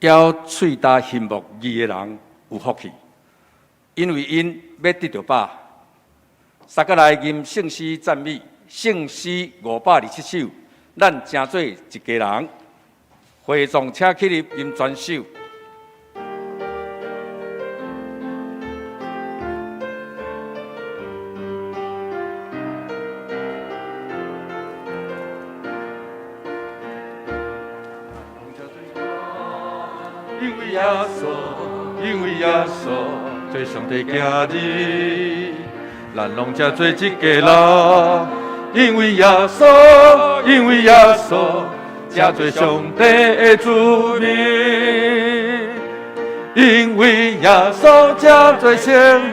要喙达心目义的人有福气，因为因要得到饱。撒迦来吟圣诗赞美，圣诗527首，咱诚做一家人。会众请起立吟全首。因为耶稣，因为耶稣，做上帝家己，咱拢才做一家人。因为耶稣，因为耶稣，才做上帝的子民。因为耶稣才做圣，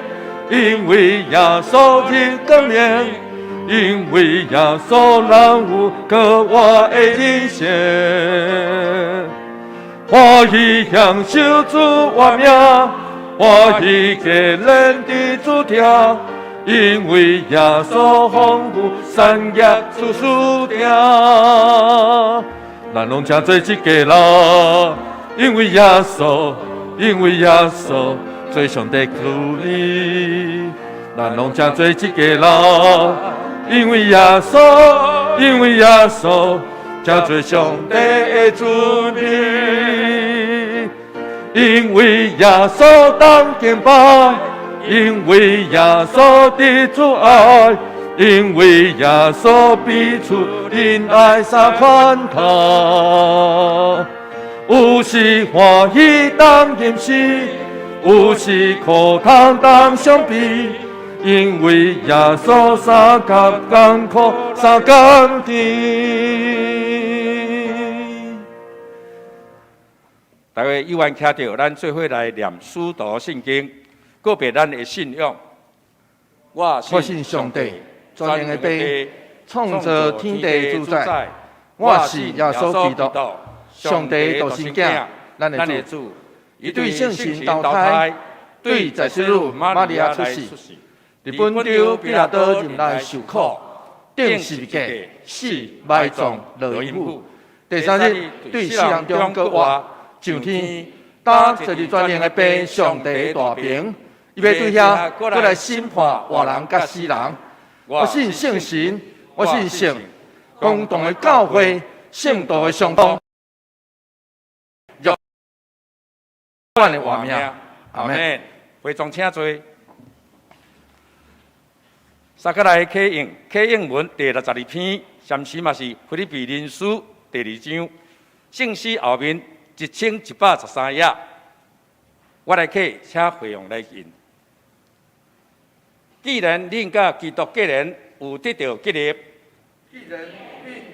因为耶稣日更亮，因为耶稣让有个我的人生。欢喜享受主我名，欢喜给人的主条，因为耶稣丰富产业处处调。咱拢才做一家人，因为耶稣，因为耶稣做上帝子女。咱拢才做一家人，因为耶稣，因为耶稣。才做上帝的子女，因为耶稣当敬拜，因为耶稣的主爱，因为耶稣彼此仁爱三款他。有时欢喜当吟诗，有时苦痛当相比。因为耶稣三甲艰苦三甘甜。大家有缘听到，咱做伙来念书读圣经，告别咱的信仰。我信上帝，全能的爸，创造天地主宰。我是耶稣基督，上帝独生囝，咱的主。伊对圣神投胎，对在世女玛利亚出世。日本州比拉多任内受苦，定十字架，死埋葬落阴府。第三日对死人中搁活，上天。当坐伫全能的爸上帝大屏，伊要对遐搁来审判活人甲死人。我信圣神，我信圣公道的教会，圣道的上通。咱的活命，阿门。会众请坐。撒迦来启应文第62篇，暂时嘛是腓立比人书第2章，圣诗后面1113页。我来启，请会用来引。既然恁甲基督个人有得到激励，既然恁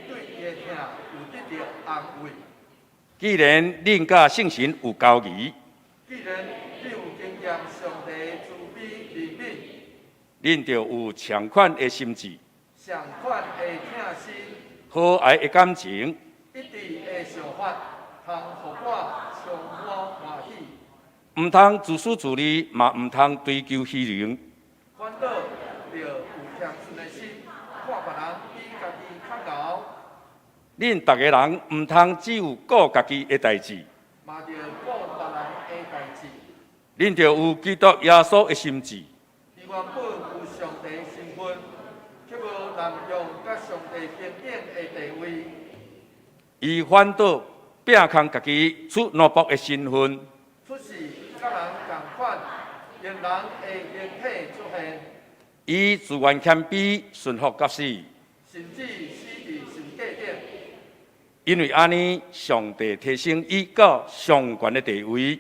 对伊的听有得到安慰，既然恁甲圣神有交谊，既然恁有经验上帝慈悲怜悯。恁就有相款的心志，相款的疼心，和蔼的感情，一致的想法，通互我充满欢喜。唔通自私自利，嘛唔通追求虚荣。烦恼着有谦逊的心，看别人比家己较高。恁逐个人唔通只有顾家己的代志，嘛着顾别人的代志。恁就有基督耶稣的心志。原本有上帝身份，却无滥用甲上帝平等的地位。伊反倒拼空家己出奴仆的身份，出世甲人同款，用人的形体出现。伊自愿谦卑，顺服到死，甚至死伫十字架顶。因为安尼，上帝提升伊到上悬的地位，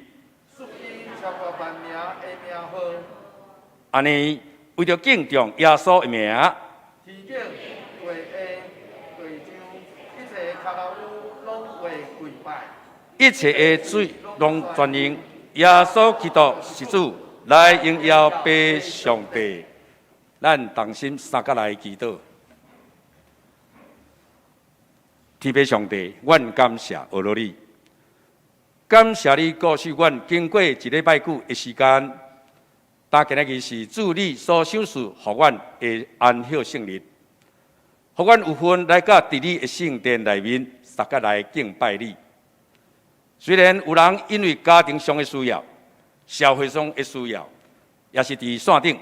赐伊超过万名的名号。安尼，为着敬重耶稣的名，天境、地下、地上，一切卡拉乌拢会跪拜，一切的水拢全认耶稣基督是主，来荣耀爸上帝。咱同心三甲来祈祷。天父上帝，阮感谢俄罗你，感谢你告诉阮，经过一礼拜久的时间。但今日是主你所赏赐，互阮的安息圣日，互阮有份来到伫你的圣殿内面，撒甲来敬拜你。虽然有人因为家庭上的需要、社会上的需要，也是伫线顶，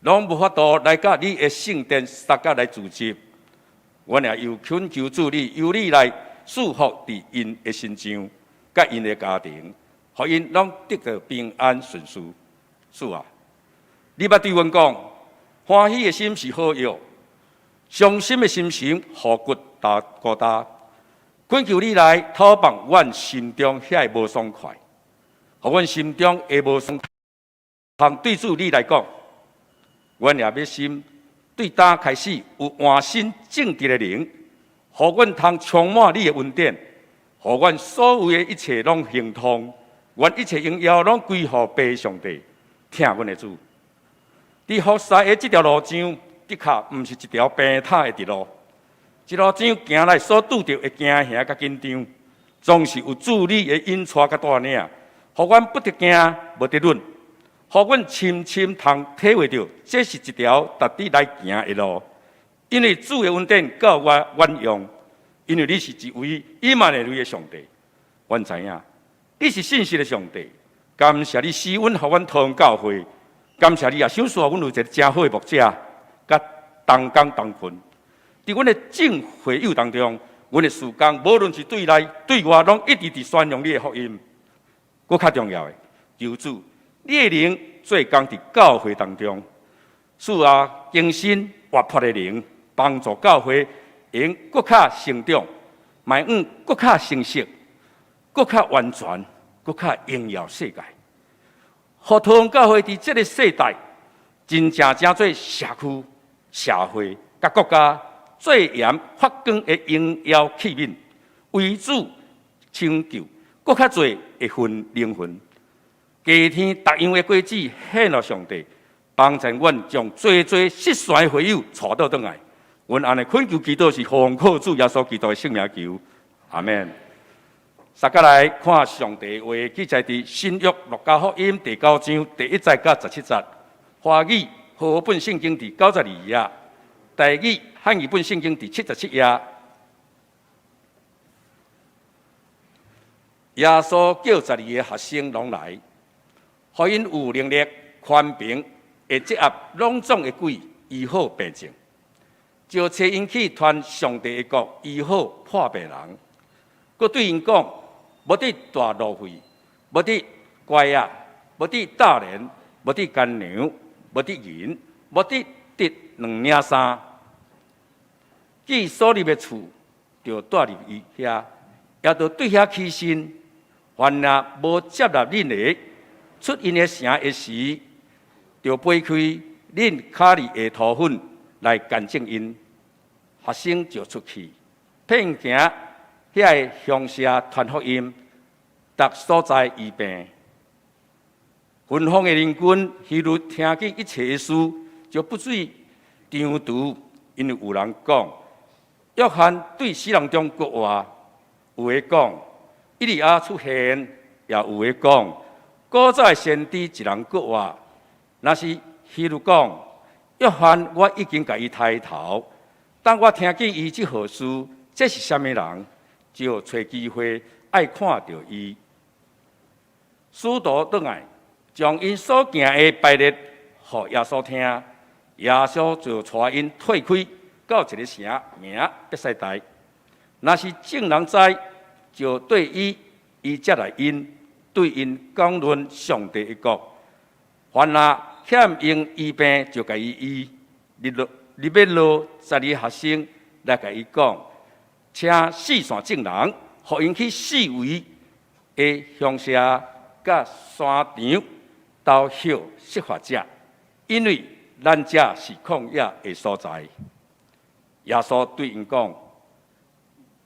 拢无法度来甲你的圣殿撒甲来组织，阮也又恳求主你，由你来祝福伫因的心上，甲因的家庭，互因拢得到平安顺遂。主啊，你捌对阮讲，欢喜的心是好药，伤心的心情互骨孤单。恳求你来讨帮阮心中遐无爽快，互阮心中会无爽快。通对主你来讲，阮也要心对当开始有换心正直的灵，互阮通充满你的恩典，互阮所有的一切拢亨通，阮一切荣耀拢归乎父上帝。听阮的主，你服侍的这条路上，的确毋是一条平坦的直路。一路上行来所拄着的惊吓甲紧张，总是有主你的引带甲带领，互阮不得惊，无得论，互阮深深通体会到，这是一条值得来行的路。因为主的恩典够我运用，因为你是一位以万的的上帝，阮知影你是信实的上帝。感谢你施恩，互阮同教会，感谢你也赏赐阮有一个真好的牧者，甲同工同困。伫阮的正会友当中，阮的事工无论是对内对外，拢一直伫宣扬你的福音。搁较重要的，求主你的灵做工伫教会当中，使更新活泼的灵，帮助教会用搁较成长，迈向搁较成熟、搁较完全、搁较荣耀世界。互同教会伫这个世代，真正做社区、社会甲国家最严发光的荣耀器皿，为主成就搁较侪的灵魂。加添逐样的果子献予上帝，帮助阮将最失散的会友带倒转来。阮安尼恳求祈祷是奉靠主耶稣基督的圣名求，阿门。接下来看上帝话记载伫新约路加福音第9章第1节到17节，华语和合本圣经第92页，台语汉语本圣经第77页。耶稣叫12个学生拢来，互因有能力宽平，会积压拢总的鬼，医好病症，就找因去传上帝的国，医好破病人。佮对因讲，无得大路费，无得乖仔，无得大人，无得干粮，无得银，无得2领衫。既所入的厝，就带入伊遐，也就对遐起身。凡若无接纳恁的出因的城的时，就掰开恁卡里的土粉来干净因。学生就出去，遍行遐个乡社传福音，逐所在医病。芬芳的人群希律听见一切的事，就不至张毒，因为有人讲，约翰对死人中国话，有的讲以利亚出现，也有的讲古早先知一人国话。若是希律讲，约翰我已经甲伊抬头，当我听见伊即号事，这是啥物人？就找机会爱看到伊。使徒转来，将因所行的排列，互耶稣听。耶稣就带因退开到一个城，名伯赛大。若是众人知，就对伊接来因，对因讲论上帝的国。凡若欠用医病，就甲伊医。入要落12学生来甲伊讲，请四散众人，互因去四围的乡社甲山场投效释法者，因为咱这是旷野的所在。耶稣对因讲：“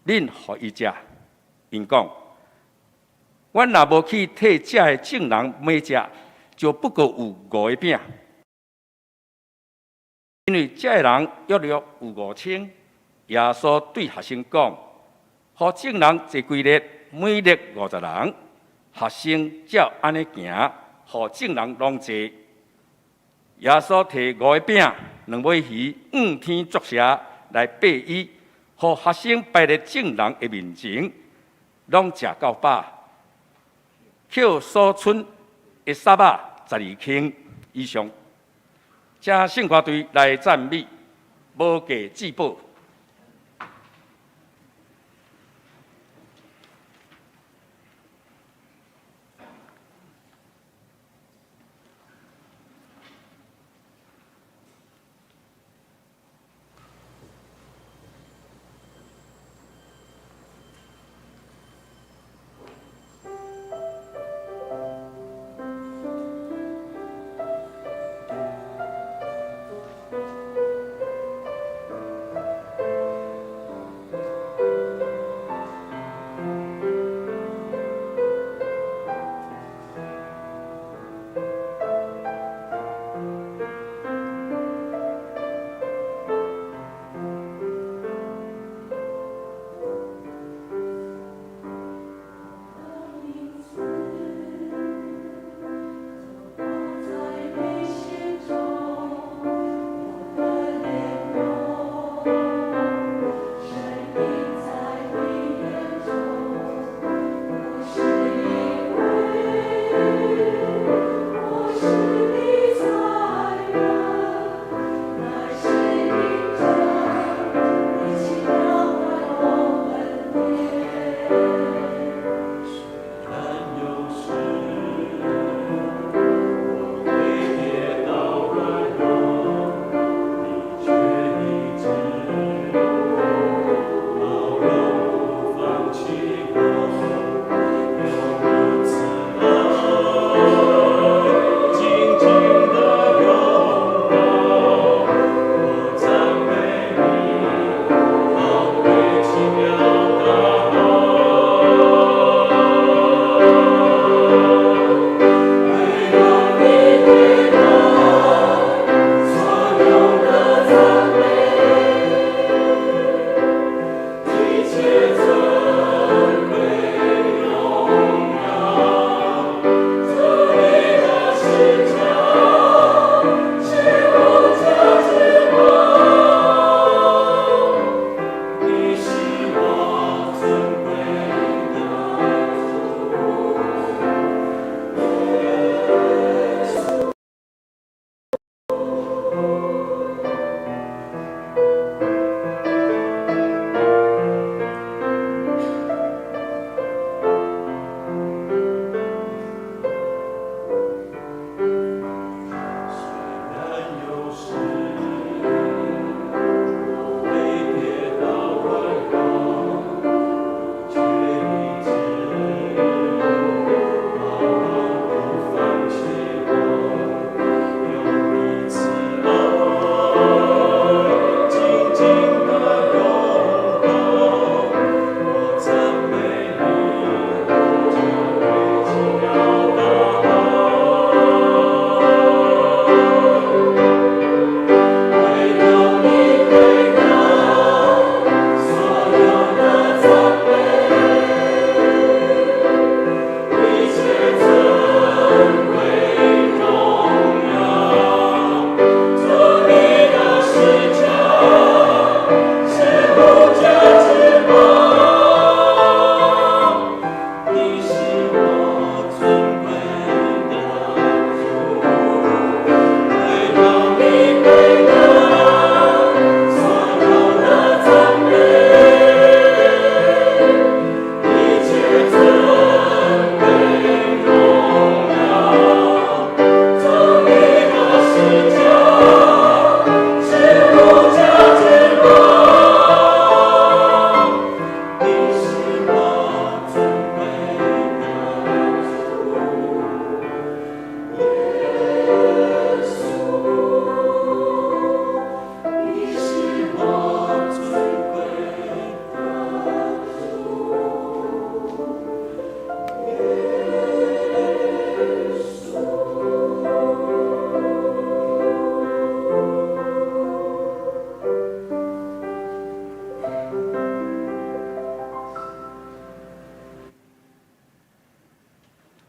恁互伊食。”因讲：“阮若无去替这的众人买食，就不过有5个饼。因为这的人约略有5000。”耶稣对学生讲：“互众人坐几列，每列50人。”学生照安尼行，互众人拢坐。耶稣摕5个饼、2尾鱼，仰天作谢来拜伊，互学生摆咧众人的面前，拢食到饱，扣所剩的沙巴12斤以上，请胜歌队来赞美，无价之宝。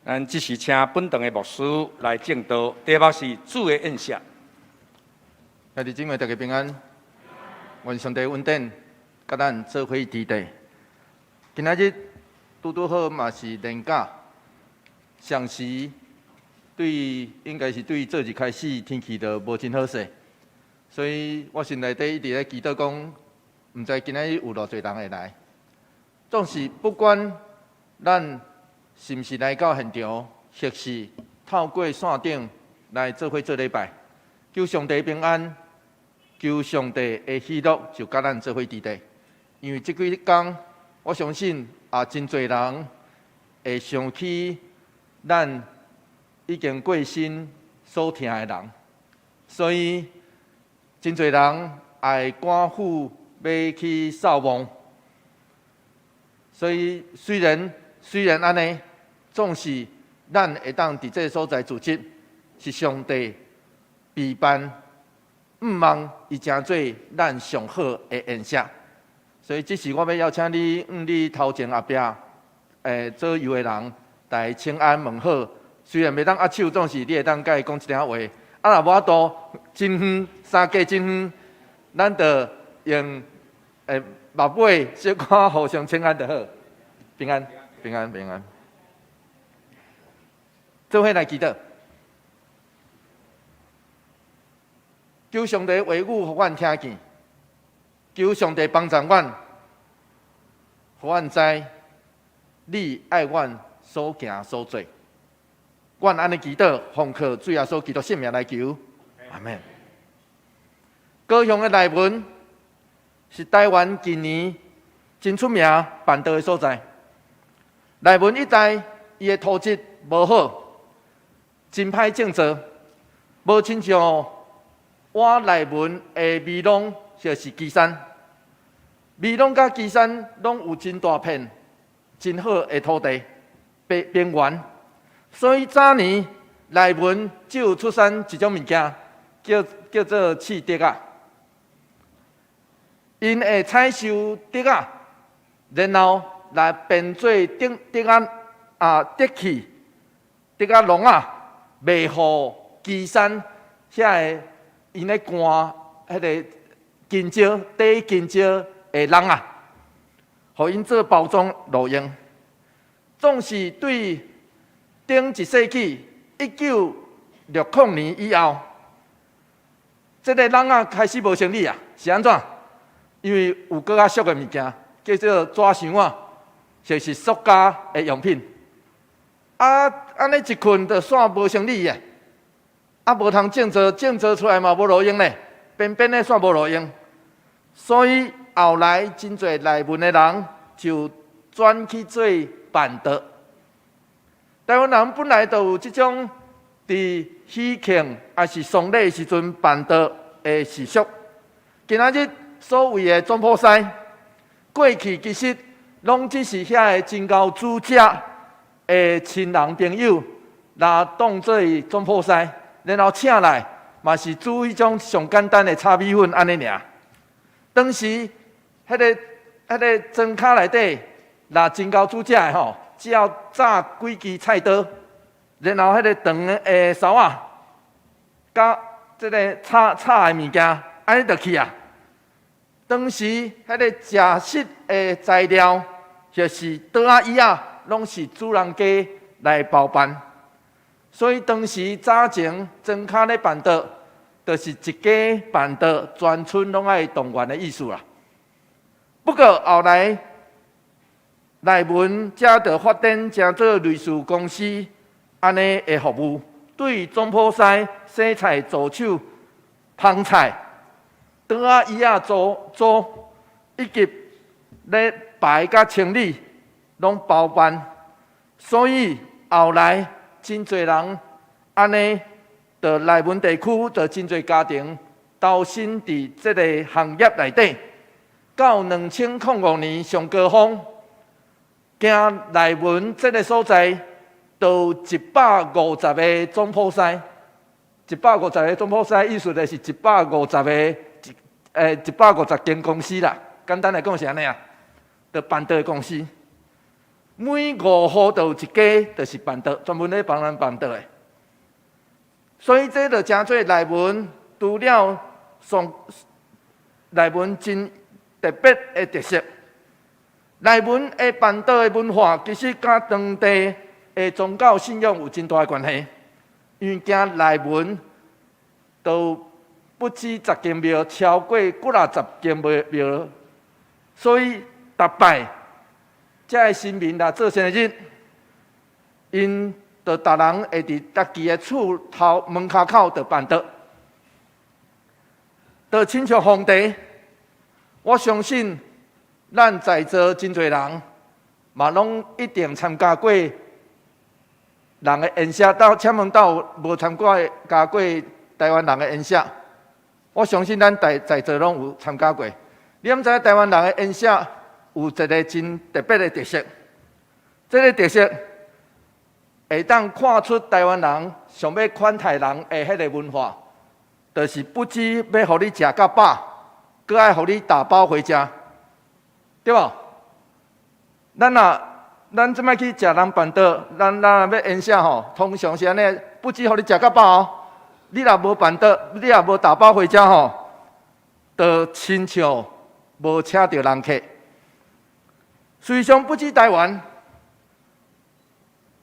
咱即时请本堂的牧师来正道，题目是主的印象。兄弟姊妹，大家平安。愿上帝恩典，甲咱做伙伫地。今仔日拄好嘛是年假，上时应该是对昨日开始天气就无真好势，所以我心内底一直咧祈祷讲，毋知今仔日有偌侪人会来。总是不管咱是毋是来到现场，或是透过线顶来做伙做礼拜，求上帝平安，求上帝的喜乐就甲咱做伙伫地。因为即几天，我相信真侪人会想起咱已经过身所疼的人，所以真侪人爱赶赴要去扫墓。所以虽然安尼，总是咱会当伫这个所在组织，是上帝备办，毋望伊成做咱上好的宴席。所以这是我要邀请你头前后壁左右的人来请安问好。虽然袂当握手，总是你会当甲伊讲一点话。若无法度真远三家真远，咱就用目尾小可互相请安就好。平安，平安，平安。做伙来祈祷，求上帝话语互阮听见，求上帝帮助阮，互阮知你爱阮所行所做。阮安尼祈祷，奉靠主耶稣基督圣名来求，阿门。高雄的内文是台湾今年真出名办道的所在。内文一带伊的土质无好，真歹种植，无亲像我内文的美浓就是基山。美浓甲基山拢有真大片、真好的土地边缘，所以早年内文只有出产一种物件，叫做刺竹啊。因会采收竹啊，然后来变做竹器、竹啊笼啊，卖互基山遐个因咧赶迄个金蕉、短金蕉的人啊，互因做包装路用。总是对顶一世纪1960年以后，这个人啊开始无生理啊，是安怎？因为有更较俗的物件，叫做纸箱啊，就是塑胶的用品。安尼一群就煞无生理的，无通种植出来嘛无路用咧，边边的煞无路用。所以后来真侪内文的人就转去做办道。台湾人本来就有这种伫喜庆还是丧礼时阵办道的习俗。今仔日所谓的总铺师，过去其实拢只是遐个真高主家的亲人朋友，来当做总铺师，然后请来嘛是煮迄种上简单的炒米粉安尼尔。当时迄个庄卡内底，若真高主家的吼，只要炸几支菜刀，然后迄个长的勺啊，甲即个炒的物件，安尼就去啊。当时迄个食食的材料，就是刀啊、椅啊，拢是主人家来包办。所以当时早前庄卡咧办道，就是一家办道，全村拢爱动员的意思啦。不过后来内文才就发展成做类似公司安尼的服务，对总铺师洗菜、做手、烹菜。刀啊、椅啊做，以及咧摆甲清理，拢包办。所以后来真侪人安尼，在内文地区，就真侪家庭投身伫这个行业内底。到2005年上高峰，经内文这个所在，都150个总铺师。150个总铺师，意思就是150个。150间公司啦，简单来讲是安尼啊，就办道的公司，每5户就有一家就是办道，专门咧帮人办道的。所以这就真做内文除了内文真特别的特色。内文的办道的文化其实甲当地的宗教信仰有真大的关系，因为经内文都不止10间庙，超过几啊十间庙，所以逐摆这个新民来做生日，因就逐人会伫家己的厝头门口口就办桌，就亲像皇帝。我相信咱在座真侪人，嘛拢一定参加过人的宴席。请问到无参加过台湾人的宴席？我相信咱在座拢有参加过。你毋知台湾人的宴席有一个真特别的特色，这个特色会当看出台湾人想要款待人的迄个文化，就是不止要互你食到饱。搁爱互你打包回家，对无？咱即摆去食人办桌，咱要宴席吼，通常是安尼，不止互你食到饱哦。你若无办桌，你若无打包回家吼，就亲像无请到人客。实际上不止台湾，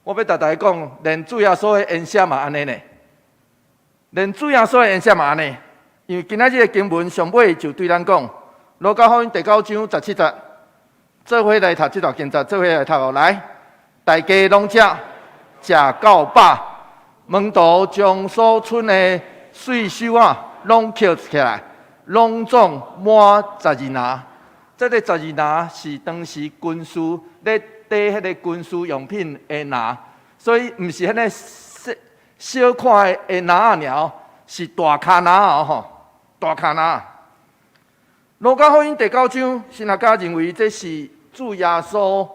我要甲大家讲，连主耶稣的宴席嘛安尼呢，连主耶稣的宴席嘛安尼。因为今仔日的经文上尾就对咱讲，《路加福音》第9章17节，做伙来读这段经节，做伙来读哦。来，大家拢食到饱，门徒将所剩的税收拢捡起来，拢总满12拿。这个12拿是当时军事咧缀迄个军事用品的拿，所以毋是迄个小块的拿尔，是大卡拿吼。大卡拿，路加福音第9章，神学家认为这是主耶稣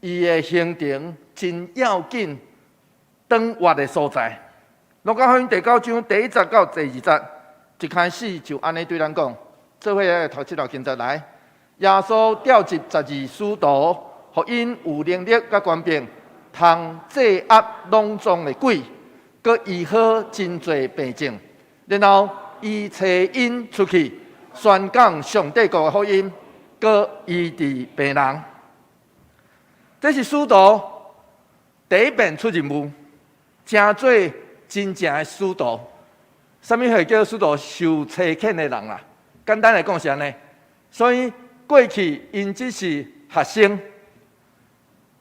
伊的行程真要紧、长活的所在。路加福音第9章第1节到第2节，一开始就安尼对咱讲，做伙来读这条经节来。耶稣调集12使徒，互因有能力甲权柄，通制压拢总的鬼，佮医好真侪病症，然后伊找因出去，宣讲上帝国的福音，佮医治病人。这是使徒第一遍出任务，真做真正的使徒。什么会叫使徒？受差遣的人啦。简单来讲是安尼。所以过去因只是学生，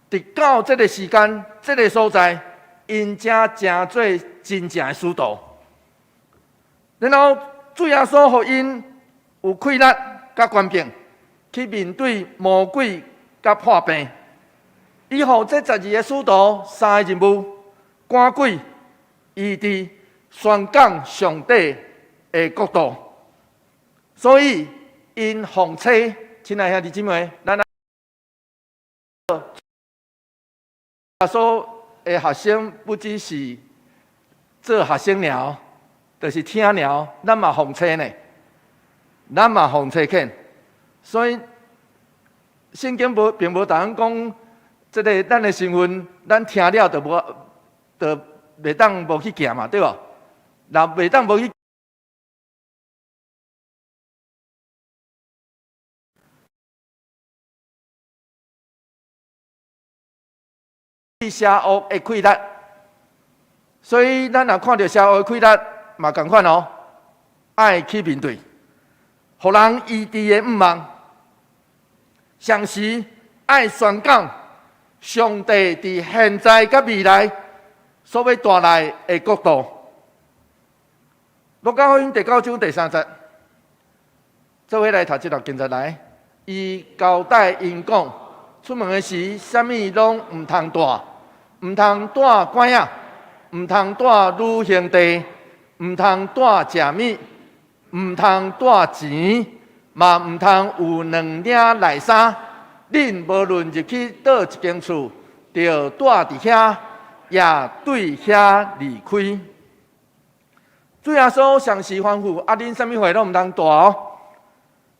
直到这个时间、这个所在，因才真做真正的使徒。然后主耶稣互因有气力甲权柄，去面对魔鬼甲破病。伊互这12个使徒3个任务：赶鬼、医治、宣讲上帝的国度。所以因奉差，亲爱兄弟姊妹，咱耶稣的学生不只是做学生了。就是听了，咱嘛奉差呢，咱嘛奉差遣，所以圣经并无同咱讲，这个咱的身份，咱听了就袂当无去行嘛，对无？若袂当无去邪恶的溃烂，所以咱若看到邪恶的溃烂。嘛同款哦，爱去面对，互人医治的毋忘，同时爱宣讲上帝伫现在甲未来所要带来的国度。路加福音第9章第3节，做伙来读这条经节来。伊交代因讲，出门的时，啥物拢毋通带，毋通带拐仔，毋通带旅行地。毋通带食物，毋通带钱，嘛毋通有2领内衫。恁无论入去倒一间厝，就带伫遐，也对遐离开。主耶稣详细吩咐，恁啥物货拢毋通带哦。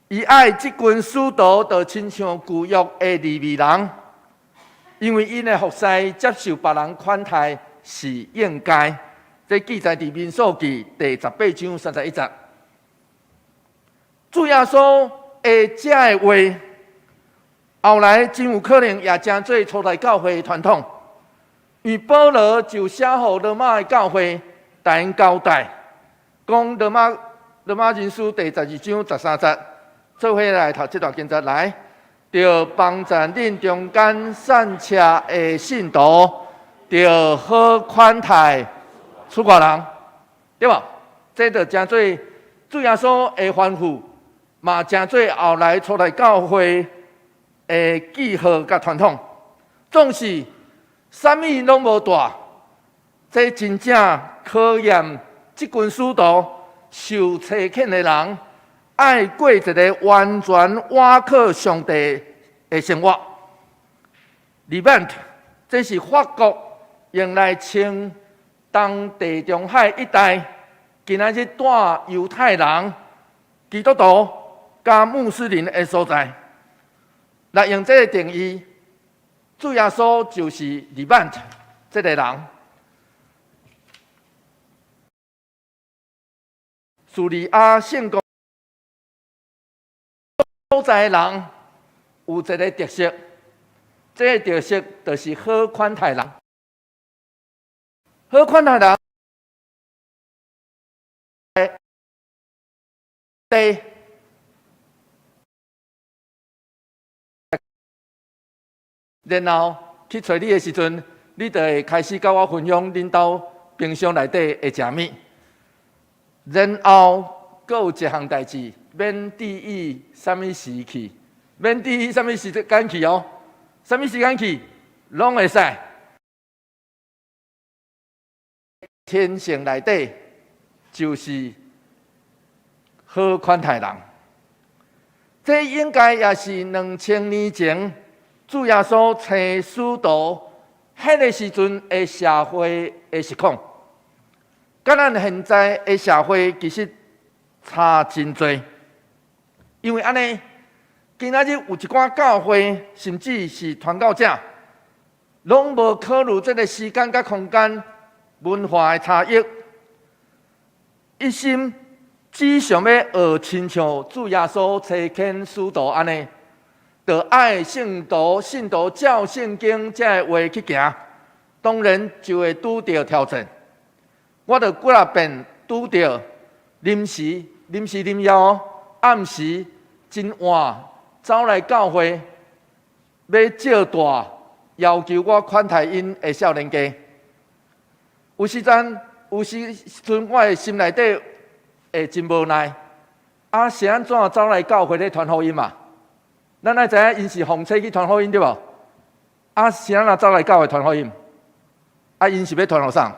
伊爱即群使徒，就亲像旧约的利未人，因为因的服侍接受别人款待是应该。这记载伫民数记第18章31节。主耶稣的这个话，后来真有可能也真做初代教会的传统。因为保罗就写予罗马的教会，大因交代，讲罗马人书第12章13节，做伙来读这段经节来，着帮助恁中间散车的信徒，着好款待出外人，对吧？这着真做主耶稣的吩咐，嘛真做后来出来教会的记号甲传统。总是啥物拢无大，这真正考验即群使徒受差遣的人，爱过一个完全倚靠上帝的生活。Levant， 这是法国用来称东地中海一带今仔日带犹太人、基督徒加穆斯林的所在。来用这个定义，主耶稣就是 Levant 这个人。叙利亚圣公所在的人有一个特色，这个特色就是好款待人。好款待人，对，然后去找你的时阵，你就会开始甲我分享恁兜冰箱内底会食物。然后，阁有一项代志，免注意什么时去，免注意什么时间去哦，什么时间去，拢会使。天性内底就是好款待人，这应该也是2000年前主耶稣找使徒迄个时阵的社会的实况。甲咱现在的社会其实差真多，因为安尼，今仔日有一寡教会，甚至是传教者，拢无考虑这个时间甲空间、文化的差异，一心只想要学亲像主耶稣差遣使徒安尼，就爱信徒照圣经这个话去行，当然就会拄到挑战。我就几啊遍拄到临时临要，暗时真晚走来教会，要借大要求我款待因的少年家。有时阵我的心内底会真无奈，是安怎走来教会咧传福音嘛？咱爱知影因是奉差去传福音对无？是安怎走来教会传福音？因是要传互啥？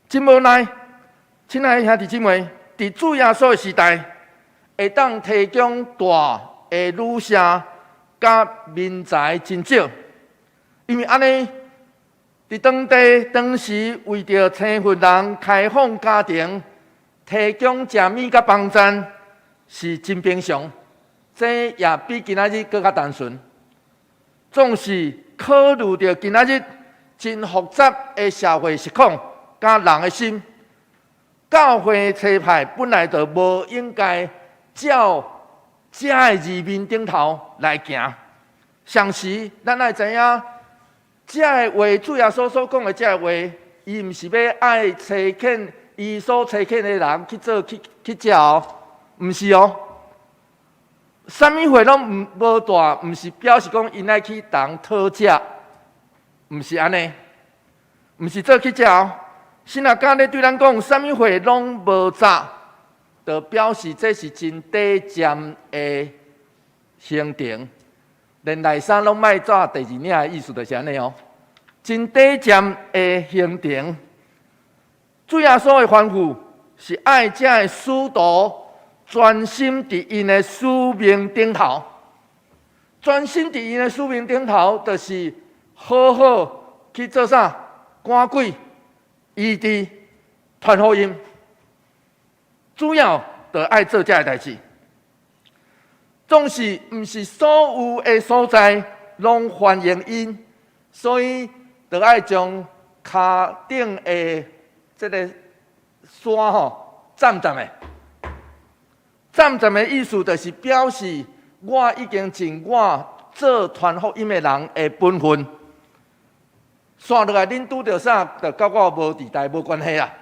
真无奈，亲爱的兄弟姊妹，伫主耶稣的时代，会当提供大的女声甲民财真少，因为安尼，伫当时为着青训人开放家庭，提供食物甲帮衬是真平常，这也比今仔日更较单纯。总是考虑到今仔日真复杂的社会实况。甲人的心，教会差派本来就无应该照这个字面顶头来行。上时，咱爱知影，这个话主耶稣所讲的这个话，伊毋是要爱差遣伊所差遣的人去做去食哦，毋是哦。啥物话拢无大，毋是表示讲因爱去当讨食，毋是安尼，毋是做去食哦。神啊，刚咧对咱讲，啥物话拢无杂，就表示这是真短暂的行程，连内衫拢卖早第二领的意思就是安尼哦。真短暂的行程，主耶稣的吩咐是爱这个使徒专心伫因的使命顶头，专心伫因的使命顶头，就是好好去做啥？赶鬼。医治、传福音，主要就爱做这个代志。总是毋是所有的所在拢欢迎因，所以就爱将骹顶的这个山站的。站的意思就是表示我已经尽我做传福音的人的本分。刷落来恁拄着啥，就甲我无地带无关系啊，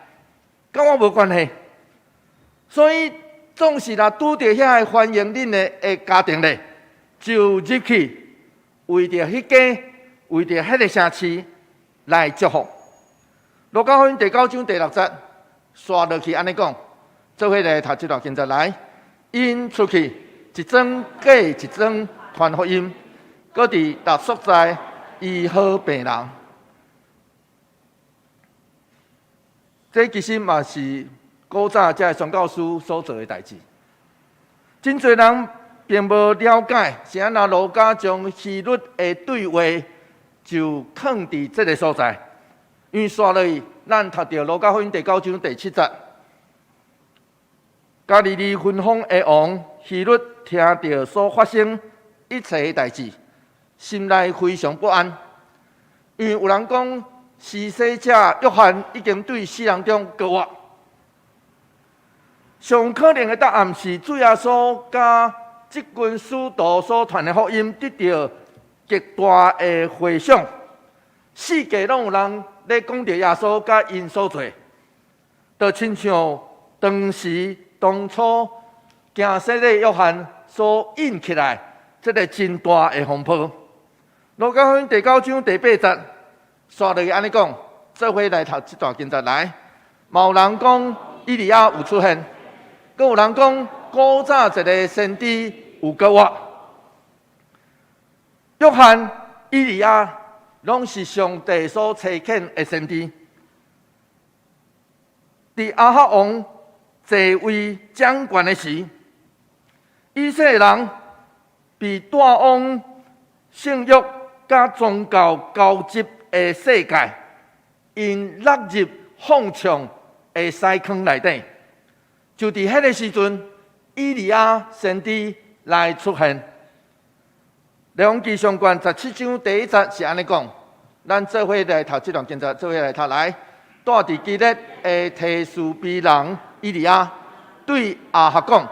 甲我无关系。所以总是若拄着遐个欢迎恁的家庭咧，就入去为着迄家，为着迄个城市来祝福。路加福音第9章第6节，刷落去安尼讲，做伙来读这段经节来。因出去一庄过一庄传福音，搁伫逐所在医好病人。这其实嘛是古早这宣教师所做的代志。真侪人并无了解是安那路加将希律的对话就放伫这个所在。因为刷落去，咱读到路加福音第9章第7节，加利利分封的王希律听到所发生一切的代志，心内非常不安，因为有人讲施洗者约翰已经对死人中告活。上可能的答案是主耶稣甲这群使徒所传的福音得到极大的回响，世界拢有人咧讲着耶稣甲因所做，就亲像当初行洗礼约翰所引起来这个真大的风波。路加福音第9章第8节，刷落去安尼讲，做伙来读这段经节来。嘛有人讲以利亚有出现，阁有人讲古早一个先知有告活。约翰、以利亚拢是上帝所差遣的先知。伫亚哈王坐位掌权的时，以色列人被带往性欲甲宗教交集的世界，因落入放纵的屎坑内底。就伫迄个时阵，以利亚先知来出现。列王记上卷17章第1节是安尼讲，咱做伙来读这段经节，做伙来读来。住伫基列的提士比人以利亚对亚哈讲：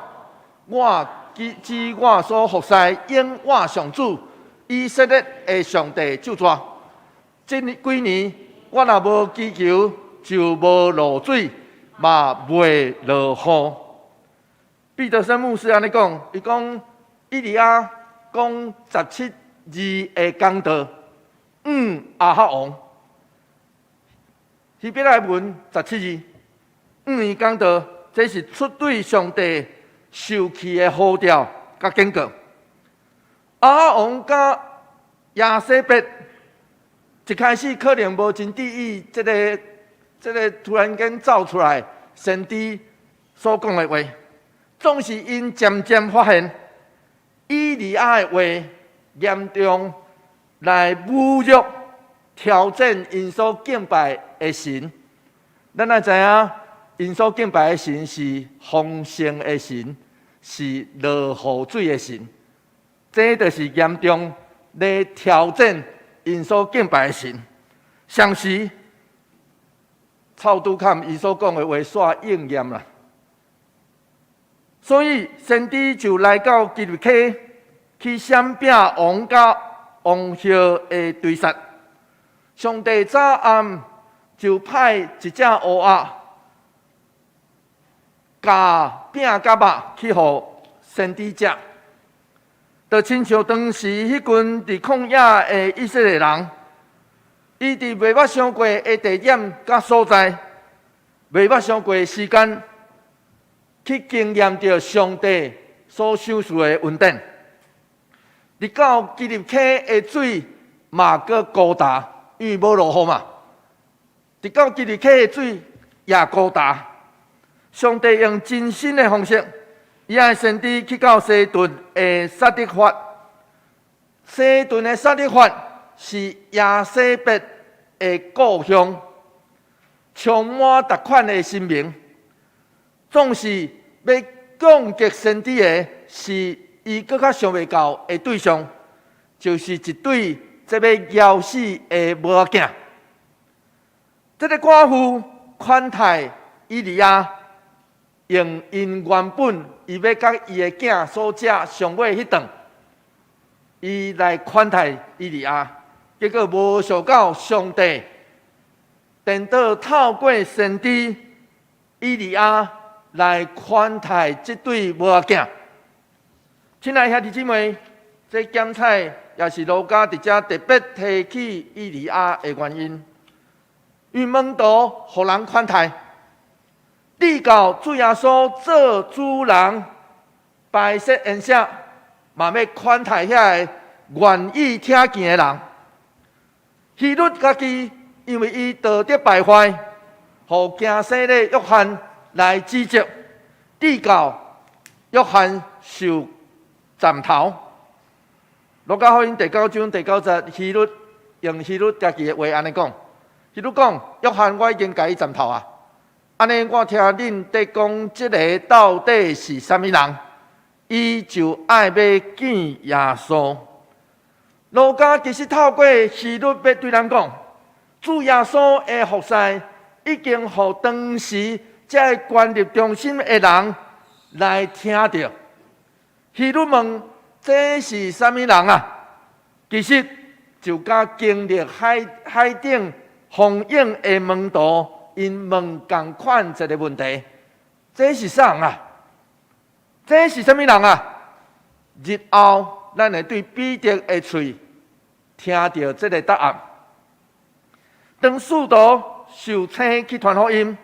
我指我所服侍应我上主以色列的上帝救抓。这几年我若无祈求，就无落水，嘛袂落雨。彼得森牧师安尼讲，伊讲以利亚讲17字的讲道，亚哈王。希伯来文17字，2讲道，这是出对上帝受气的呼召甲警告。亚哈王甲亚西别一开始可能无真注意这个突然间走出来先知所讲的话，总是因渐渐发现以利亚的话严重来侮辱、挑战因所敬拜的神。咱也知影，因所敬拜的神是丰盛的神，是落雨水的神。这就是严重来挑战因所敬拜的神。相时，草拄看伊所讲的话煞应验啦。所以先知就来到基律溪，去闪避王甲王后的追杀。上帝早暗就派一只乌鸦，甲饼甲肉去互先知食，就亲像当时迄群伫旷野的以色列人，伊伫未捌想过的地点甲所在，未捌想过的时间，去经验着上帝所赏赐的恩典。入到基律溪的水嘛阁高大，因为无落雨嘛。入到基律溪的水也高大。上帝用真新的方式，伊爱先知去到西顿的撒勒法。西顿的撒勒法是亚西别的故乡，充满各款的神明。总是要攻击先知的，是伊更较想袂到的对象，就是一对这要咬死的母仔囝。这个寡妇款待以利亚，用因原本伊要甲伊的囝所食上尾迄顿，伊来款待以利亚，结果无想到上帝电到透过先知以利亚来款待这对母仔囝。亲爱兄弟姊妹，这检采也是路加伫遮特别提起以利亚的原因，因为门徒互人款待，递到主耶稣做主人，白色颜色，嘛要款待遐个愿意听见的人。希律家己因为伊道德败坏，互惊生的约翰来指责，递到约翰受斩头。路加福音第9章第9节，希律用希律家己的话安尼讲：希律讲，约翰我已经甲伊斩头啊！安尼我听恁在讲，即个到底是啥物人？伊就爱要见耶稣。路加其实透过希律要对咱讲，主耶稣的服侍已经互当时这权力中心的人来听到。希律问：这是啥物人啊？其实就甲经历海顶风涌的门徒因问同款一个问题：这是啥人啊？这是啥物人啊？日后咱会对彼得的喙听到这个答案。当使徒受请去传福音，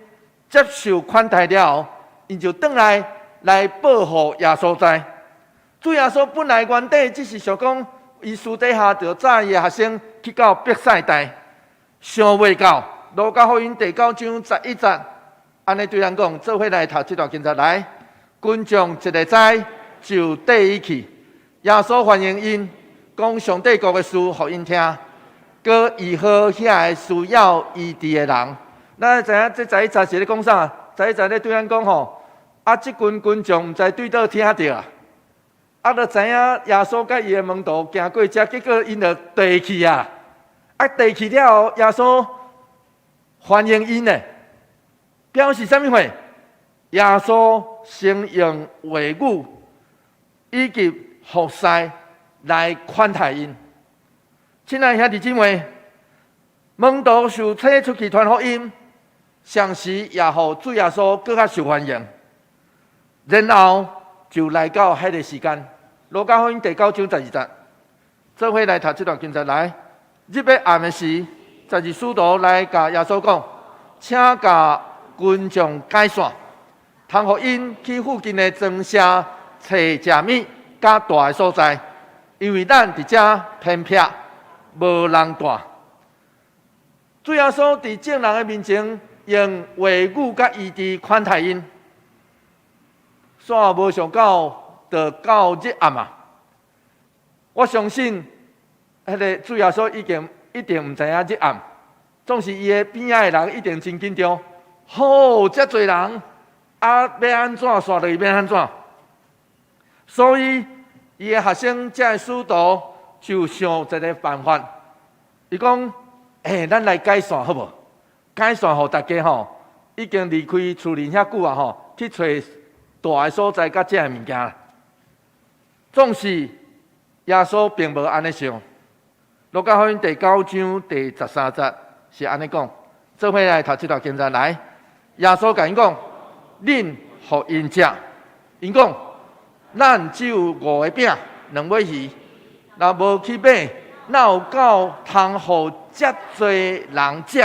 接受款待了后，因就转来报护耶稣知。主耶稣本来原底只是想讲，伊私底下就早伊的学生去到伯赛大，想未到路加福音第9章11节，安尼对咱讲，做伙来读这段经节来。群众一个知就缀伊去，耶稣欢迎因，讲上帝国的事互因听，佮医好遐个需要医治的人。咱知影这11节是咧讲啥？11节咧对咱讲吼，即群群众毋知对倒听着啊，就知影耶稣甲伊的门徒行过遮，结果因就地去啊！地去了后，耶稣欢迎因呢，表示啥物货？耶稣先用话语以及服侍来款待因。亲爱兄弟姊妹，门徒受请出去传福音，上时也互主耶稣更较受欢迎，然后就来到迄个时间。路加福音第9章12节，做伙来读这段经节来。入夜暗的时，12使徒来甲耶稣讲，请甲群众解散，通互因去附近的庄舍找食物较大的所在，因为咱伫遮偏僻，无人带。主耶稣伫众人的面前用话语甲医治款待因，煞无想到。就到日暗啊！我相信，迄个主耶稣一定毋知影日暗，总是伊的边仔的人一定真紧张。遮侪人，要安怎煞落去要安怎？所以，伊的学生遮的使徒就想一个办法，伊讲：咱来解散好无？解散互大家吼，已经离开厝里遐久啊吼，去找大的所在甲遮的物件。总是耶稣并无安尼想。路加福音第9章第13节是安尼讲，做伙来读这段经节来。耶稣甲因讲：恁互因食。因讲：咱只有5个饼、2尾鱼，若无去买，哪有够通互遮侪人食？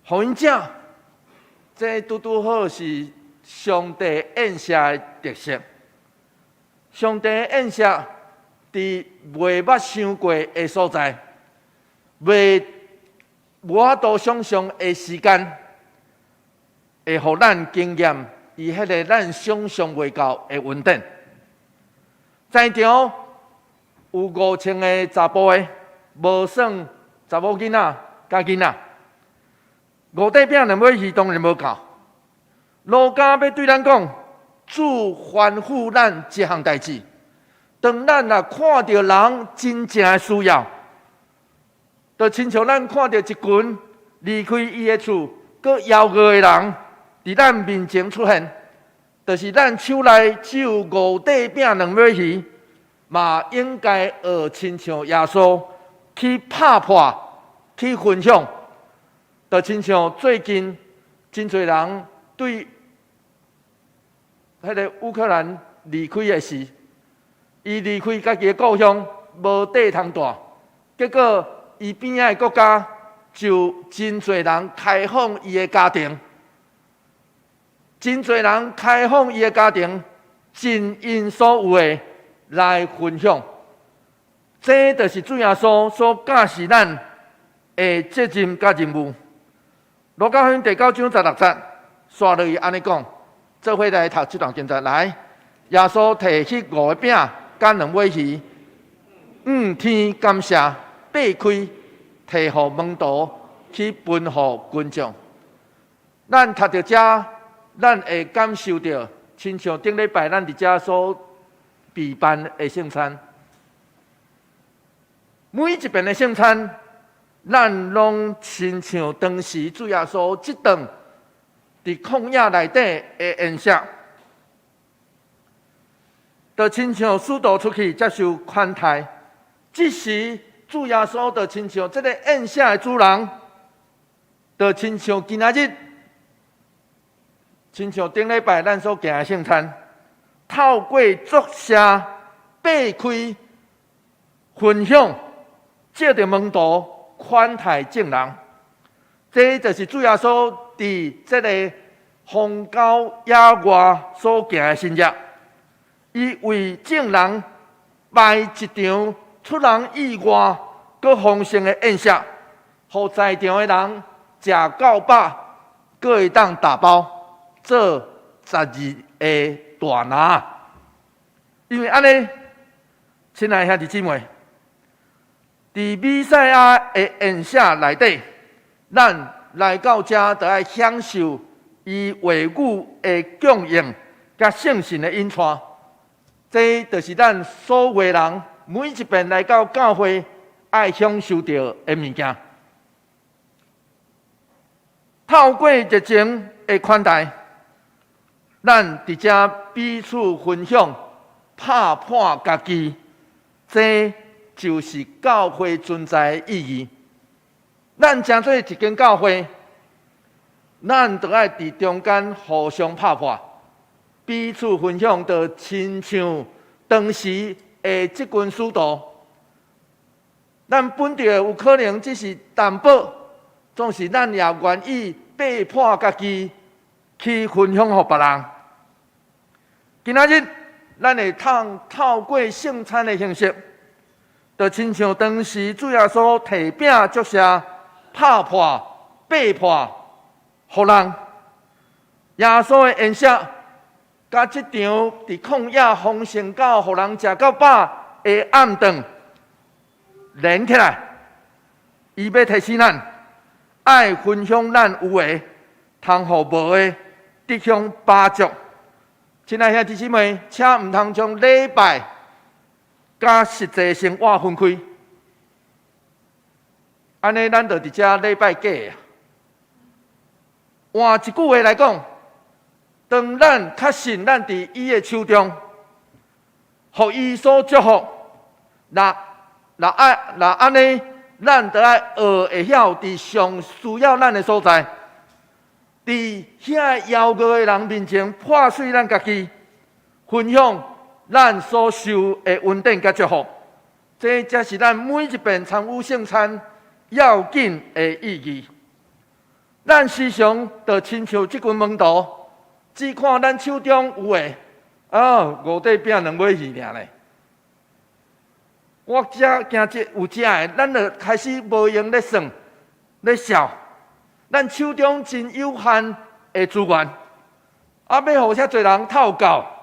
互因食，这拄好是上帝宴席的特色。上帝宴席伫未捌想过的所在，未无法度想象的时间，会互咱经验伊迄个咱想象未到的稳定。在场有5000个查甫的，无算查某囡仔甲囡仔，5块饼2尾鱼当然无够。路加要对咱讲。主吩咐咱一项代志，当咱若看到人真正的需要，就亲像咱看到一群离开伊的厝，佮枵饿的人伫咱面前出现，就是咱手内只有5块饼2尾鱼，嘛应该学亲像耶稣，去拍破、去分享，就亲像最近真侪人对迄个乌克兰离开的事，伊离开家己的故乡，无地通住，结果伊边仔的国家就真侪人开放伊的家庭，真侪人开放伊的家庭，尽因所有的来分享。这就是主耶稣所教示咱的责任甲任务。路加福音第9章16节，刷落去安尼讲，做伙来读这段经节。来，耶稣摕迄5个饼甲2尾鱼，天感谢，掰开，摕互门徒去分互群众。咱读到这，咱会感受到，亲像顶礼拜咱伫遮所备办的圣餐。每一遍的圣餐，咱拢亲像当时主耶稣即顿伫旷野内底的宴席，就亲像使徒出去接受款待。即时主耶稣就亲像这个宴席的主人，就亲像今仔日，亲像顶礼拜咱所行的圣餐，透过作谢、掰开、分享。借着门徒款待众人，这就是主耶稣伫这个荒郊野外所行的神业。伊为众人摆一场出人意外、佮丰盛的宴席，互在场的人食到饱，佮会当打包做12个大拿。因为安尼，亲爱兄弟姊妹。伫弥赛亚的宴席内底，咱来到遮，就要享受伊话语的供应，甲圣神的引带。这就是咱所有人每一遍来到教会爱享受到的物件。透过热情的款待，咱伫遮彼此分享，拍破家己，这就是教会存在的意义。咱诚做一间教会，咱就要伫中间互相拍破，彼此分享，就亲像当时的即群使徒。咱本着有可能只是淡薄，总是咱也愿意掰破家己，去分享给别人。今仔日，咱会透过圣餐的形式。就亲像当时主耶稣摕饼祝谢、拍破、掰破，互人。耶稣的宴席，甲即场伫旷野丰盛到互人食到饱的暗顿连起来，伊要提醒咱，爱分享咱有的，通互无的，得享饱足。亲爱兄弟姊妹，请毋通将礼拜甲实际生活分开，安尼咱就伫遮礼拜假啊。换一句话来讲，当咱确信咱伫伊的手中，互伊所祝福，那安尼，咱就要学会晓伫上需要咱的所在，伫遐邀约的人面前破碎咱家己，分享。咱所受的恩典甲祝福，这才是咱每一遍参与圣餐要紧的意义。咱时常就亲像即群门徒，只看咱手中有的，5块饼2尾鱼尔咧。我遮惊这有食的，咱就开始无用咧算咧笑。咱手中真有限的资源，要互遐侪人透到。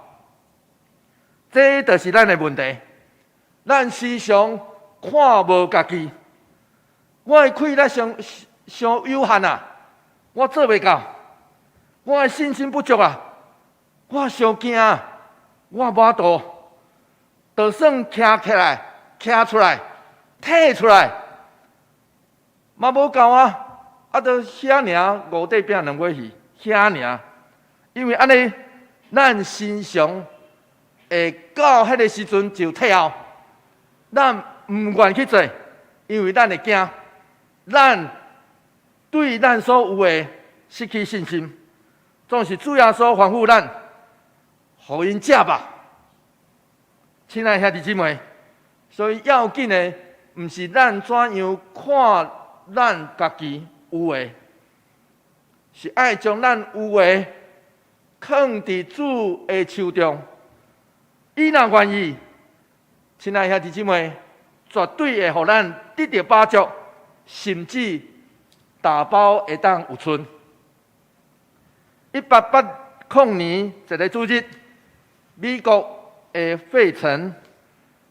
这就是咱的问题。咱时常看无家己，我的气力上有限啊，我做袂到，我的信心不足啊，我上惊啊，我无法度，就算徛起来、徛出来、退出来，嘛无够啊，就遐尔5块饼2尾鱼，遐尔，因为安尼，咱时常。到迄个时阵就退后，咱唔愿去做，因为咱会惊，咱对咱所有的失去信心，总是主耶稣吩咐咱，互因食吧。亲爱的兄弟姊妹，所以要紧的，毋是咱怎样看咱家己有的，是爱将咱有的放伫主的手中。伊若愿意，亲爱的兄弟姊妹，绝对会互咱得到饱足，甚至大包会当有剩。1880年一个主日，美国的费城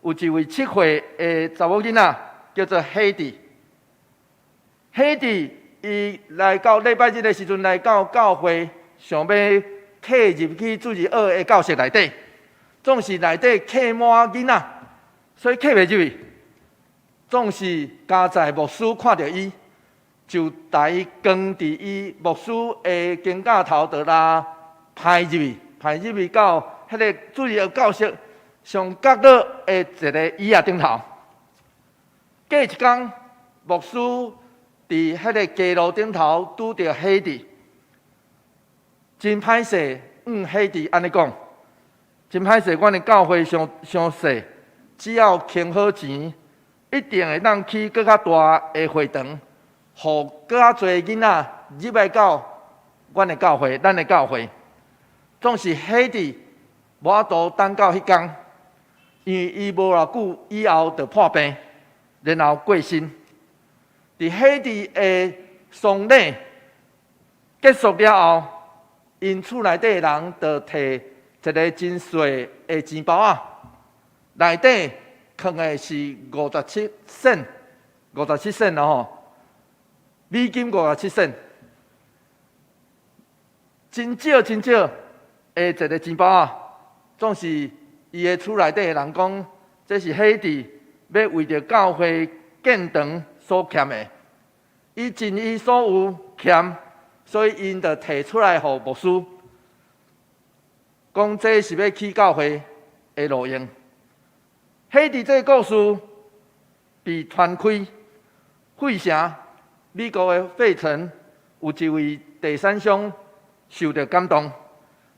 有一位7岁的查某囡仔，叫做海蒂。海蒂伊来到礼拜日的时阵，来到教会，想要刻入去主日学的教室内底，总是内底刻满囡仔，所以刻袂入去。总是家在牧师看到伊，就带伊扛伫伊牧师的肩胛头，就拉派入去，到迄个主日学教室上角落的一个椅仔顶头。过一天，牧师伫迄个街路顶头拄着海蒂，真歹势，海蒂安尼讲，真歹势，阮的教会伤细，只要欠好钱，一定会当去更较大的会堂，互更较侪囡仔入来到阮的教会，咱的教会。总是海蒂无法度等到迄天，因为伊无偌久以后就破病，然后过身。伫海蒂的丧礼结束了后，因厝内底的人就摕一个真细的钱包仔，内底放的是57센，57센吼，美金57센，真少的一个钱包仔。总是伊的厝内底的人讲，这是海蒂要为着教会建堂所欠的，伊尽伊所有欠，所以因就摕出来互牧师，讲这是要去教会的路用。海蒂这个故事被传开，费城美国的费城有一位第三兄受到感动，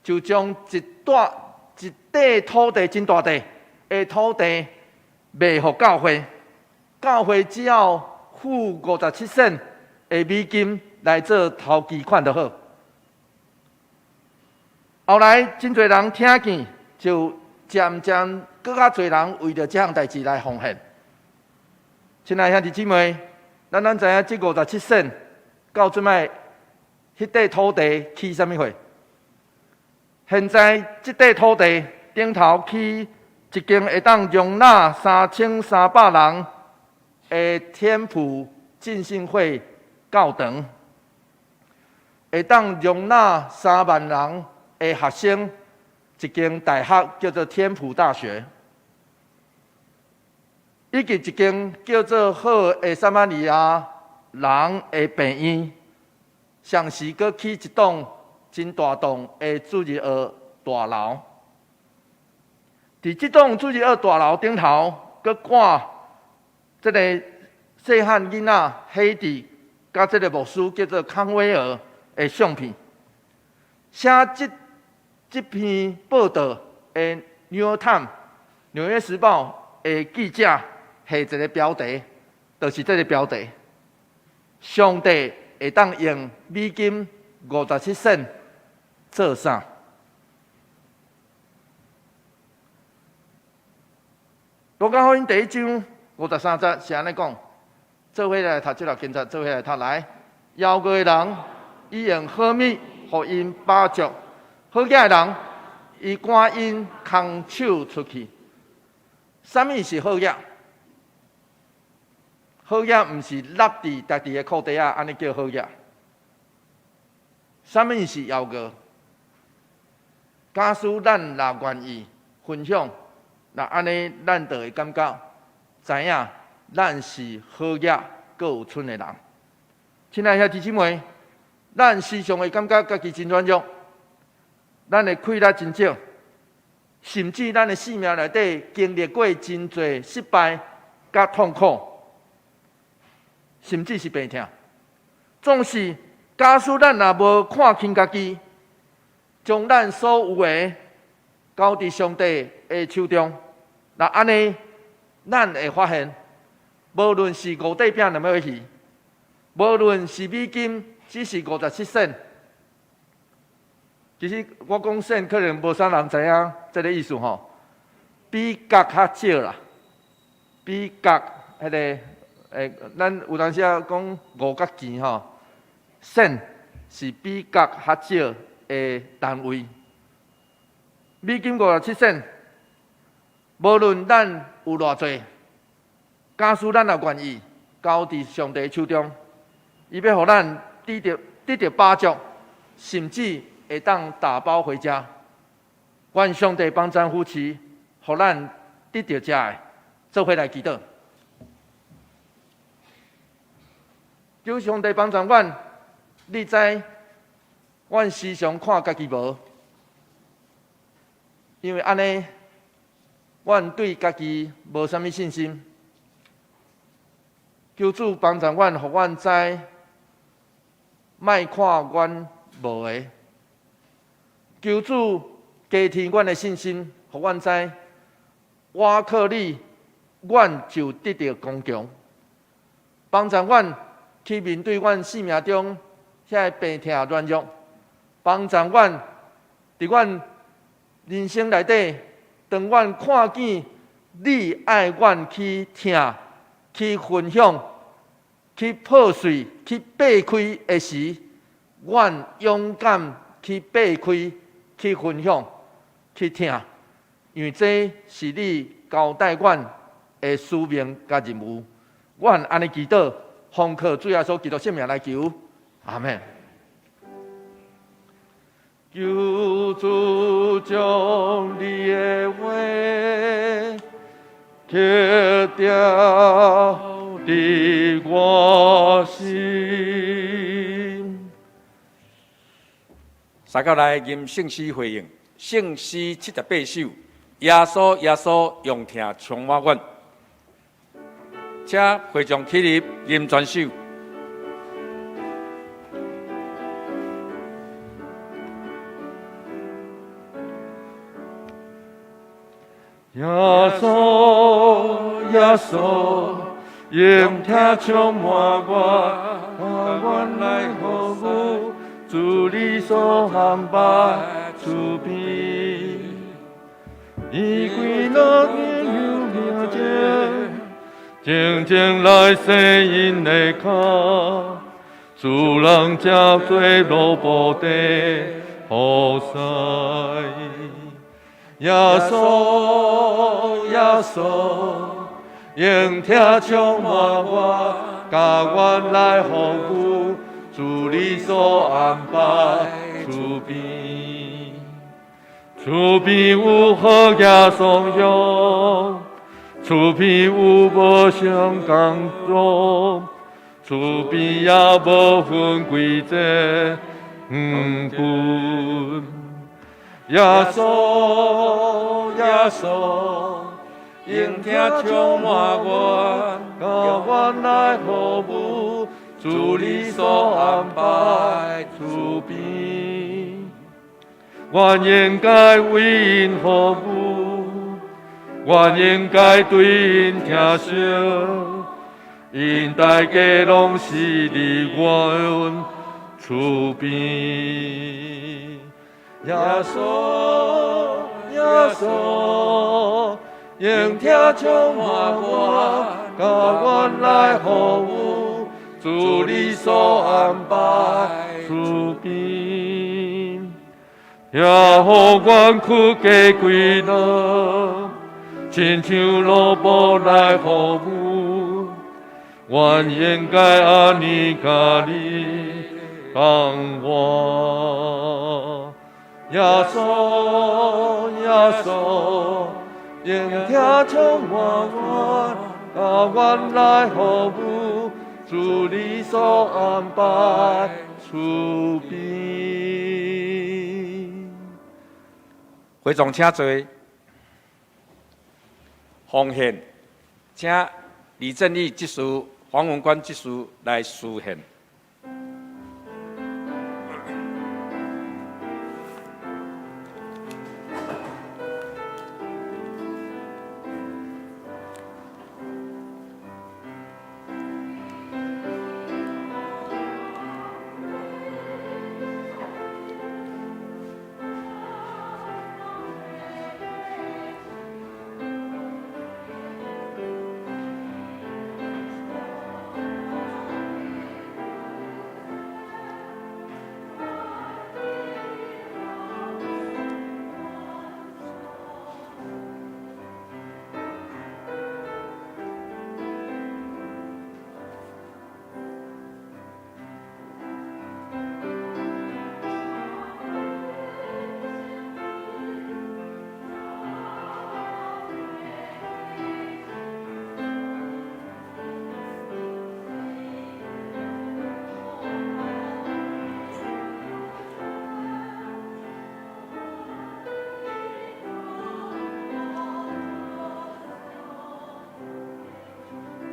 就将一块土地真大地的土地卖给教会，教会只要付57센的美金来做头期款就好。后来真侪人听见，就渐渐更较侪人为着这项代志来奉献。亲爱的兄弟姊妹，咱知影这57센到即摆，迄块土地起啥物货？现在这块土地顶头起一间会当容纳3300人的天普浸信会教堂，会当容纳3万人的学生，一间大学叫做天普大学，以及一间叫做好的撒玛利亚人的病院，上时阁起一栋真大栋的主日学大楼。伫这栋主日学大楼顶头，阁挂这个细汉囡仔海蒂，甲这个牧师叫做康威尔的相片。写这篇报道的《New York Times》纽约时报的记者下一个标题，就是这个标题：上帝会当用美金57센做啥？路加福音第1章53节是安尼讲：做伙来读这条经节，做伙来读来。枵过的人，伊用好米互因饱足；好野的人，伊赶因空手出去。什么是好野？好野毋是立伫家己的裤底啊，安尼叫好野。什么是枵过？假使咱若愿意分享，那安尼咱就会感觉知影咱是好野，阁有剩的人。亲爱的兄弟姊妹，咱时常会感觉家己真软弱，咱的气力真少，甚至咱的生命内底经历过真侪失败甲痛苦。甚至是病痛。总是假使咱若无看清家己，将咱所有的交伫上帝的手中，那安尼，咱会发现，无论是五块饼2尾鱼，无论是美金只是57仙，其实我讲仙可能无啥人知影这个意思吼，比角较少啦，比角迄个咱有当时啊讲5角钱吼，仙是比角较少的单位。美金57仙，无论咱有偌济，假使咱也愿意交伫上帝手中，伊要互咱得到饱足，甚至会当打包回家。愿上帝帮咱夫妻，互咱得到这个，做伙来祈祷。求上帝帮助阮，你知，阮时常看家己无，因为安尼，阮对家己无啥物信心。求主帮助阮，互阮知，莫看阮无的。求主加添阮的信心，互阮知，我靠你，阮就得到刚强。帮助阮去面对阮生命中遐病痛软弱，帮助阮伫阮人生内底，当阮看见你爱阮去听、去分享、去破碎、去掰开的时，阮勇敢去掰开、去分享、去听，因为这是你交代阮的使命甲任务。阮安尼祈祷，奉靠主耶稣基督圣名来求，阿门。求主将你的话刻掉伫我心。三到来吟圣诗回应，圣诗78首，耶稣耶稣用听充满阮。请会众起立吟全首。耶稣，耶稣，应听充满我，阮来服务，主你所安排出边，以归乐年有了解。静静来声音的靠，主人交最罗布的好塞。耶稣，耶稣，应听充满我，甲阮来服务，主你所安排出边，出边有好耶稣用。厝边有无相共中，厝边也无分贵贱分。耶稣，耶稣，应听充满我，甲阮来服务，主你所安排厝边，我应该为因服务。我应该对因听惜，因大家拢是伫阮厝边。耶稣，耶稣，应听充满我，甲阮来服务，主你所安排厝边，也互阮去加几乐。亲像萝卜来服务，阮应该安尼甲你讲我。耶稣，耶稣，应听充满我，甲阮来服务，主你所安排厝边。会众请坐。奉献，请李正义执事黄文官技师来实现。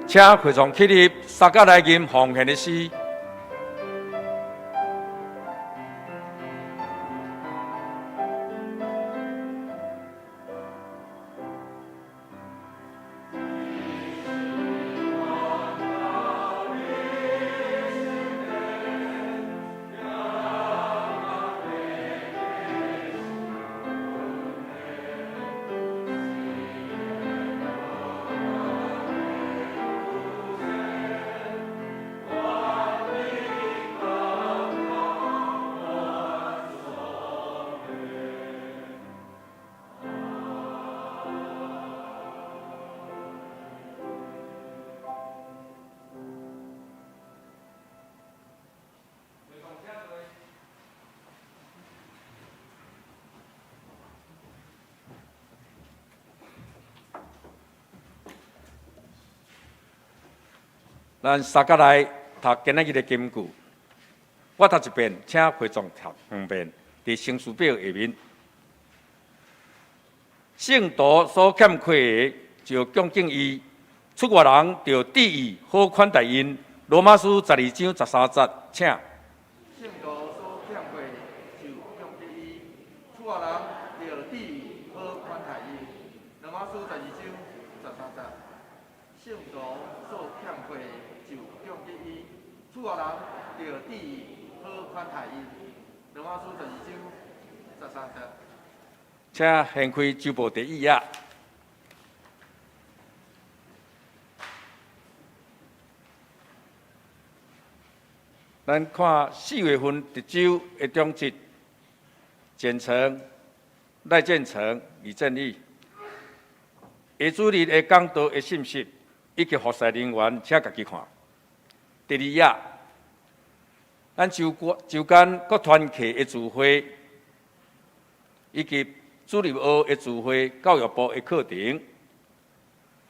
请会场起立，三甲来吟奉献的诗。咱三甲来读今仔日的金句，我读一遍，请会众读两遍。伫生词表下面，圣徒所欠缺的，就恭敬伊；出外人就致意好款待因。罗马书12章13节，请。圣徒所欠缺的，就恭敬伊；出外人就致意好款待因。罗马书12章13节，圣徒所欠缺的。就恭敬伊，出外人就致意好款待因。罗马书12章13节。请掀开周报第1页。咱看4月份特首的中职，简称赖建成、李正义。下主日的讲道的信息以及服侍人员，请家己看。第2页，咱周间各团契的聚会，以及主日学的聚会、教育部的课程，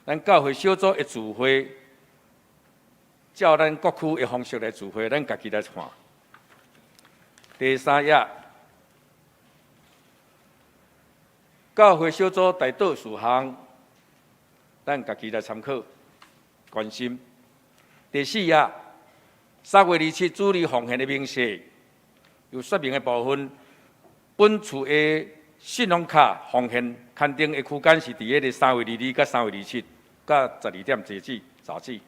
咱教会小组的聚会，照咱各区的方式来聚会，咱家己来看。第3页，教会小组大道事项，咱家己来参考、关心。第4页。3月27主日奉献的明细，有说明的部分。本厝的信用卡奉献刊登的区间是伫个3月22到3月27，到12点截止查止。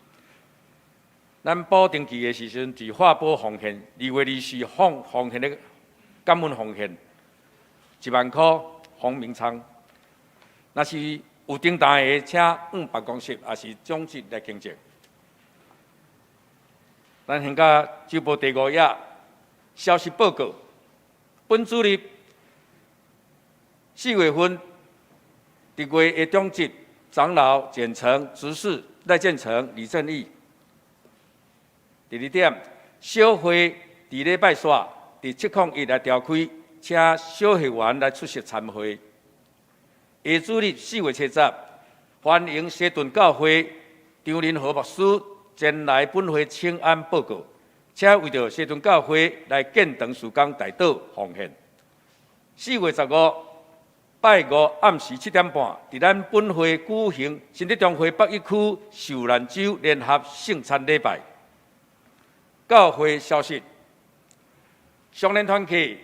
咱保定期的时阵，伫化保奉献2月24奉献的感恩奉献1万块，黄明昌。若是有订单的，请往办公室也是总值来竞争。咱现甲周报第5页消息报告，本主日4月份伫月的中职长老简称执事赖建成、李正义。第2点，小会伫礼拜煞伫701来召开，请小会员来出席参会。下主日4月7日，欢迎西顿教会张仁和牧师前来本会请安报告，请为着西顿教会来建堂事工大道奉献。4月15，拜五暗时7点半，伫咱本会举行新竹中会北一区寿兰州联合圣餐礼拜。教会消息，相联团契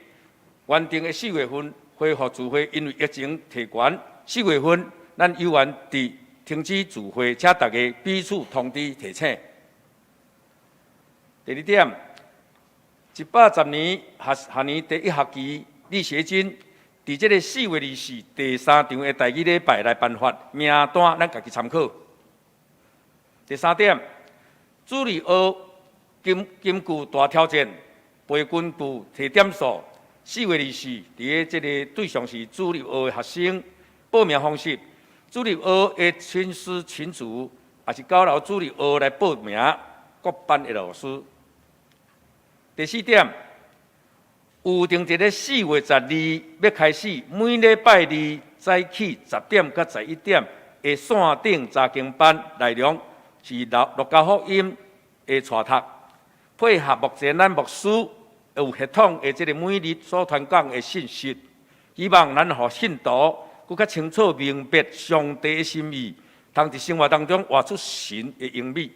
原定的4月份恢复聚会，因为疫情提悬，4月份咱有缘伫停止聚会，请大家彼此通知提醒。第二点，110年下年第1学期李学军伫这个4月24第3场的第2礼拜来颁发名单，咱家己参考。第3点，主理学金句大挑战，培训部提点数，4月24伫这个对象是主理学的学生，报名方式，主理学的亲师群组，也是交流主理学来报名各班的老师。第4点，有定一个4月12要开始，每礼拜2早起10点到11点的线顶查经班，内容是陆家福音的带读，配合目前咱牧师有系统的这个每日所传讲的信息，希望咱互信徒更较清楚明白上帝的心意，通伫生活当中活出神的应许。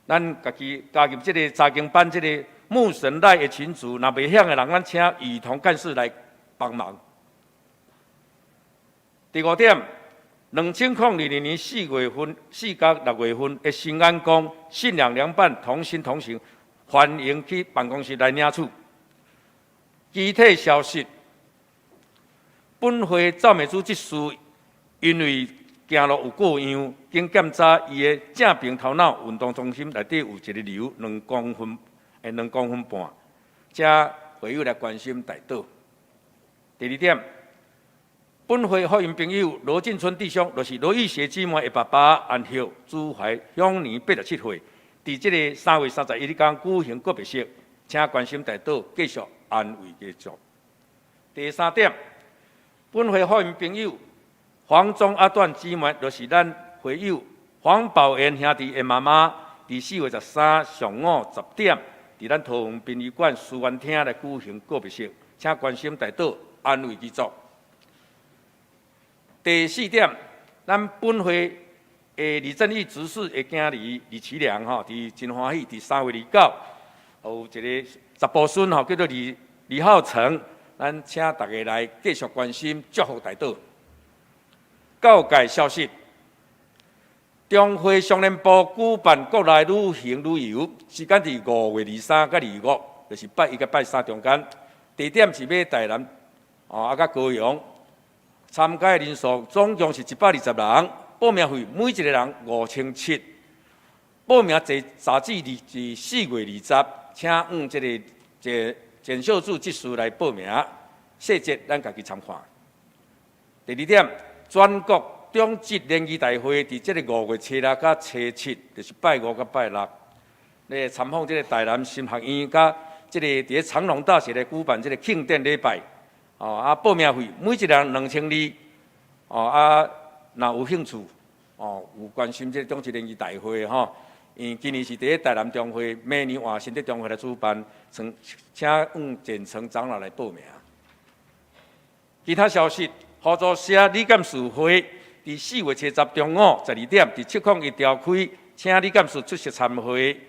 咱家己加入这个查经班这个牧神内的群组，若未晓的人，咱请雨桐干事来帮忙。第5点，2020年4月份、4到6月份的新安宫信仰凉拌同心同行，欢迎去办公室来领取。具体消息，本会赵美珠执事因为行路有过样，经检查伊的正平头脑运动中心内底有一个瘤2公分半，请会友来关心大道。第2点，本会福音朋友罗进春弟兄，就是罗玉学姊妹的爸爸，安孝朱怀享年87岁，伫这个3月31日举行告别式，请关心大道，继续安慰家属。第3点，本会福音朋友黄宗阿段姊妹，就是咱会友黄宝元兄弟的妈妈，伫4月13上午10点，伫咱桃园殡仪馆思源厅来举行告别式，请关心大道，安慰家属。第4点，咱本会的李正义执事的囝儿李启良伫真欢喜，伫3月29，有一个查甫孙叫做李浩成，咱请大家来继续关心祝福大道。教界消息，中华相联部举办国内旅行旅游，时间伫5月23到25，就是拜1到拜3中间。地点是要台南甲高雄，参加的人数总共是120人，报名费每一个人5700。报名截止日是4月20，请这个简秀柱执事来报名，细节咱家己参看。第2点。全国中职联谊大会伫这个5月初6到初7，就是拜5到拜6，来参访这个台南新学院甲这个伫长隆大学来举办这个庆典礼拜。报名费每一人2200。若有兴趣，有关心这个中职联谊大会因今年是伫台南中会，明年换新竹中会来主办，请简称长老来报名。其他消息。合作社理监事会伫4月70中午12点伫701召开，请理监事出席参会。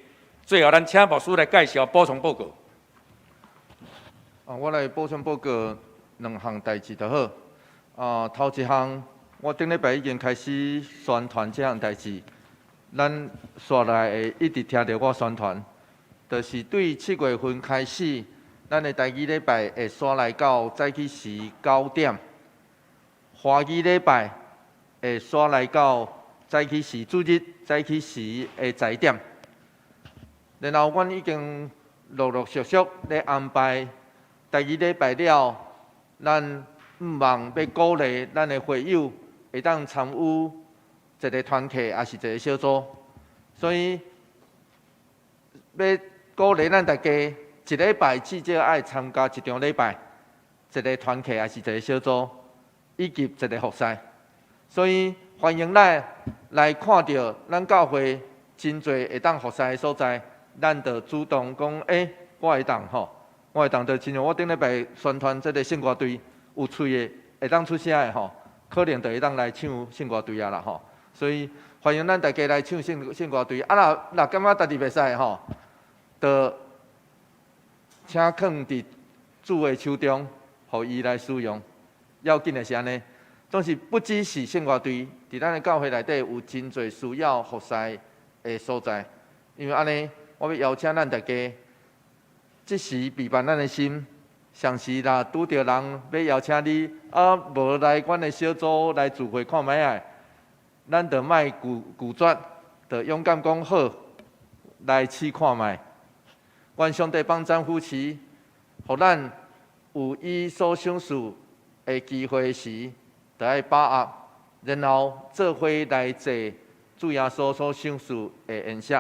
最后，咱请牧师来介绍补充报告。我来补充报告2项代志就好。头一项，我顶礼拜已经开始宣传这项代志，咱线内会一直听到我宣传，就是对7月份开始，咱的第2礼拜会线内到早起时9点。华语礼拜会线来到早起时主日早起时的10点，然后阮已经陆陆续续咧安排第2礼拜了，咱毋忘要鼓励咱的会友会当参与一个团契，也是一个小组，所以要鼓励咱大家一礼拜至少爱参加1场礼拜，一个团契也是一个小组。以及一个服侍，所以欢迎来看到咱教会真侪会当服侍的所在，咱就主动讲，我会当我会当就亲像我顶礼拜宣传这个圣歌队有喙的会当出声的吼，可能就会当来唱圣歌队啊啦吼。所以欢迎咱大家来唱圣歌队。啊，若感觉家己袂使吼，就请放伫主的手中，互伊来使用。要紧的是安尼，总是不只是圣歌队，伫咱的教会内底有真侪需要服侍的所在。因为安尼，我要邀请咱大家，即时陪伴咱的心。上时若拄着人要邀请你，无来阮的小组来聚会看卖啊，咱着莫拒绝，着勇敢讲好，来试看卖。愿上帝帮咱扶持，互咱有伊所想事的机会时，着爱把握，然后做伙来坐主耶稣所想事的宴席。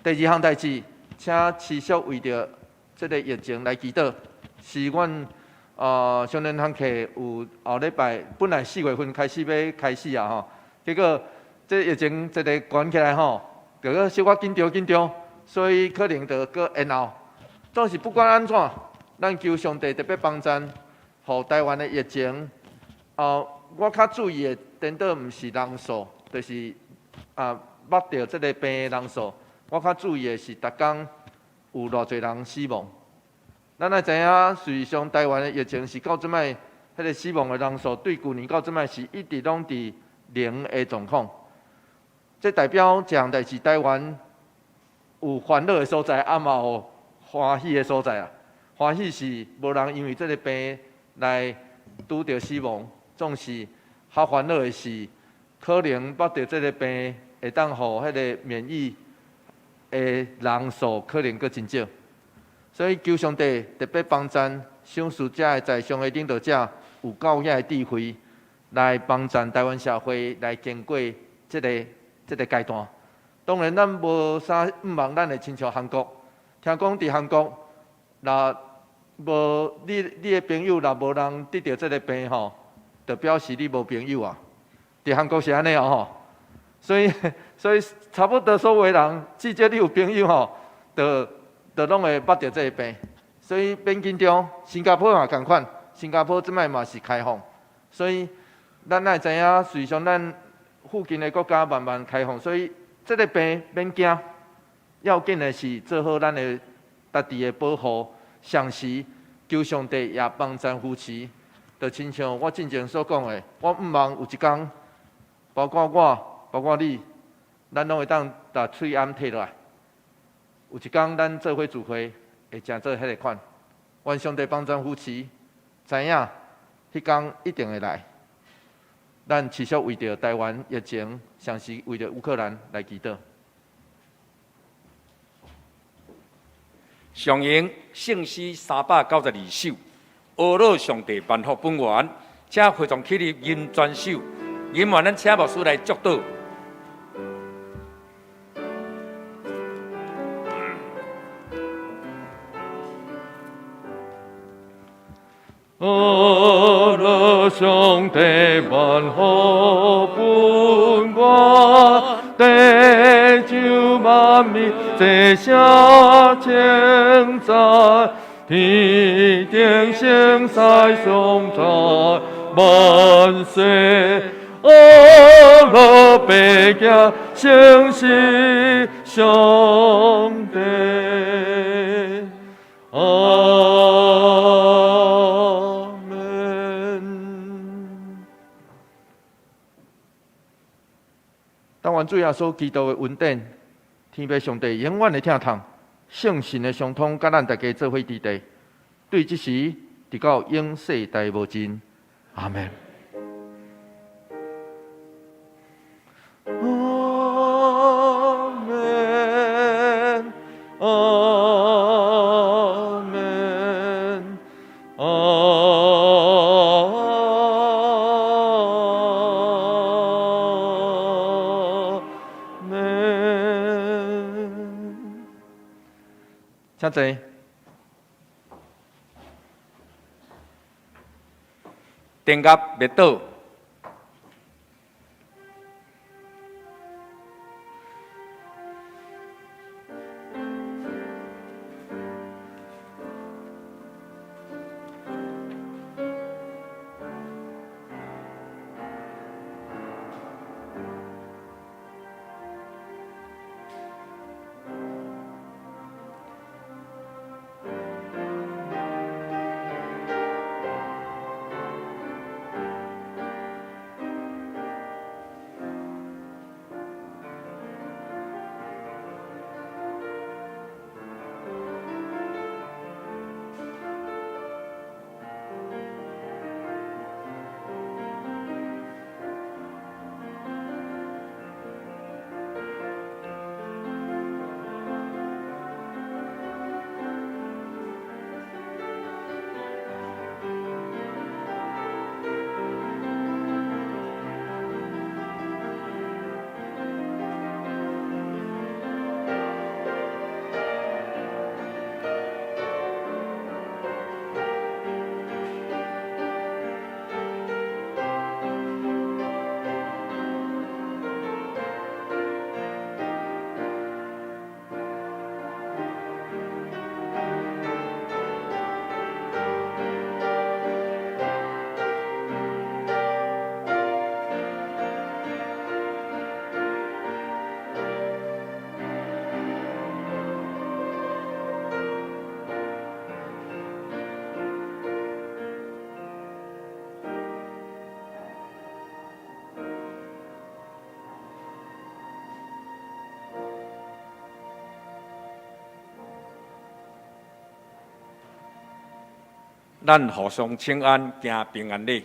第二项代志，请持续为着这个疫情来祈祷，是阮少年堂课有后礼拜本来4月份开始要开始啊吼，结果这疫情一个关起来吼，就个小可紧张，所以可能就搁延后。总是不管安怎，咱求上帝特别帮咱，互台湾的疫情，我较注意的，颠倒毋是人数，就是捌到这个病的人数，我较注意的是逐工有偌侪人死亡。咱也知影，事实上台湾的疫情是到即摆，迄个死亡的人数对去年到即摆是一直拢伫0的状况。这代表一项代志，台湾有烦恼的所在，嘛有欢喜的所在啊。欢喜是无人因为这个病来拄着死亡，总是较烦恼的是，可能捌着这个病会当互迄个免疫的人数可能佫真少。所以求上帝特别帮咱想事者的在上的领导者有够遐的智慧，来帮咱台湾社会来经过这个阶段。当然，咱无啥毋望咱会亲像韩国。听讲伫韩国，若无你的朋友若无人得到这个病吼，就表示你无朋友啊。伫韩国是安尼哦吼，所以差不多所有人，至少你有朋友吼，就拢会捌到这个病，所以免紧张。新加坡嘛共款，新加坡即摆嘛是开放，所以咱也知影，实际上咱附近的国家慢慢开放，所以这个病免惊。要紧的是做好咱的家己的保护，上时求上帝也帮咱扶持。就亲像我之前所讲的，我毋望有一天，包括我，包括你，咱拢会当把喙安摕落来。有一天，咱做伙聚会，会成做迄个款。愿上帝帮咱扶持，知影迄天一定会来。咱持续为着台湾疫情，上时为着乌克兰来祈祷。上迎圣诗392首，阿罗上帝万福本源，请会众起立吟全首，吟完咱请牧师来祝祷。阿罗上帝万福本源，地上万民齐声称赞，天顶星赛颂赞万岁。阿罗白家圣是上帝。当愿主耶稣基督的恩典，天父上帝永远的疼痛，圣神的相通，甲咱大家做伙伫地，对即时直到永世代无尽。阿门。阿门。阿门。请坐。电压灭倒，咱互相请安，行平安礼。